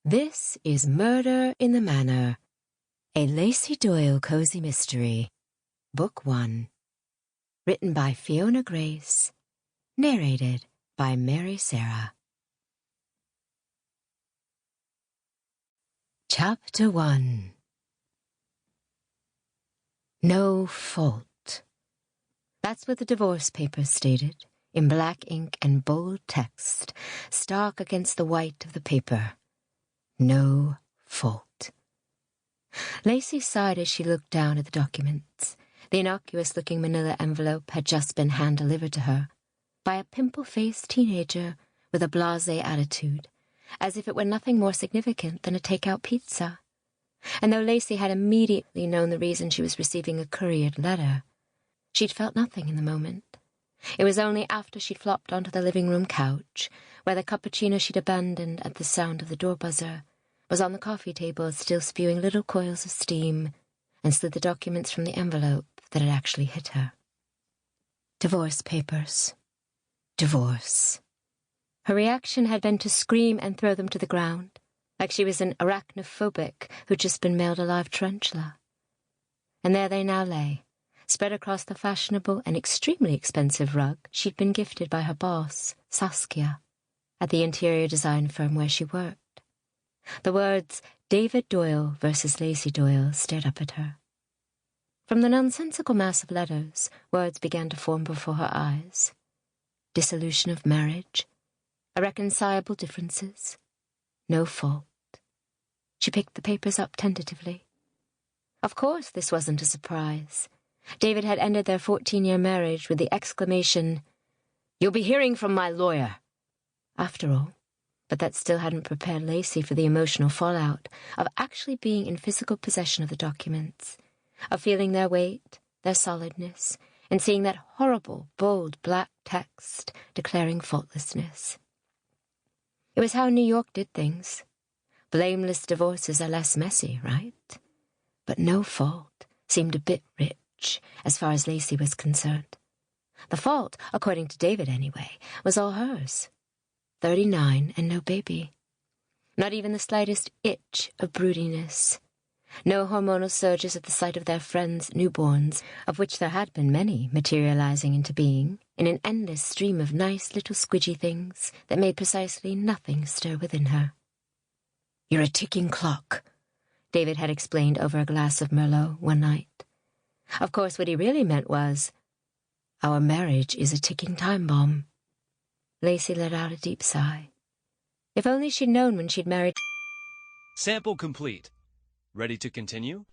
This is Murder in the Manor, a Lacey Doyle cozy mystery, Book 1. Written by Fiona Grace, narrated by Mary Sarah. Chapter 1. No fault. That's what the divorce papers stated, in black ink and bold text, stark against the white of the paper. No fault. Lacey sighed as she looked down at the documents. The innocuous-looking manila envelope had just been hand-delivered to her by a pimple-faced teenager with a blasé attitude, as if it were nothing more significant than a take-out pizza. And though Lacey had immediately known the reason she was receiving a couriered letter, she'd felt nothing in the moment. It was only after she'd flopped onto the living-room couch, where the cappuccino she'd abandoned at the sound of the door buzzer was on the coffee table, still spewing little coils of steam, and slid the documents from the envelope that had actually hit her. Divorce papers. Divorce. Her reaction had been to scream and throw them to the ground, like she was an arachnophobic who'd just been mailed a live tarantula. And there they now lay, spread across the fashionable and extremely expensive rug she'd been gifted by her boss, Saskia, at the interior design firm where she worked. The words, David Doyle versus Lacey Doyle, stared up at her. From the nonsensical mass of letters, words began to form before her eyes. Dissolution of marriage, irreconcilable differences, no fault. She picked the papers up tentatively. Of course this wasn't a surprise. David had ended their 14-year marriage with the exclamation, "You'll be hearing from my lawyer." After all, but that still hadn't prepared Lacey for the emotional fallout of actually being in physical possession of the documents, of feeling their weight, their solidness, and seeing that horrible, bold, black text declaring faultlessness. It was how New York did things. Blameless divorces are less messy, right? But no fault seemed a bit rich, as far as Lacey was concerned. The fault, according to David anyway, was all hers. 39 and no baby. Not even the slightest itch of broodiness. No hormonal surges at the sight of their friends' newborns, of which there had been many materializing into being, in an endless stream of nice little squidgy things that made precisely nothing stir within her. "You're a ticking clock," David had explained over a glass of Merlot one night. Of course, what he really meant was, "Our marriage is a ticking time bomb." Lacey let out a deep sigh. If only she'd known when she'd married... Sample complete. Ready to continue?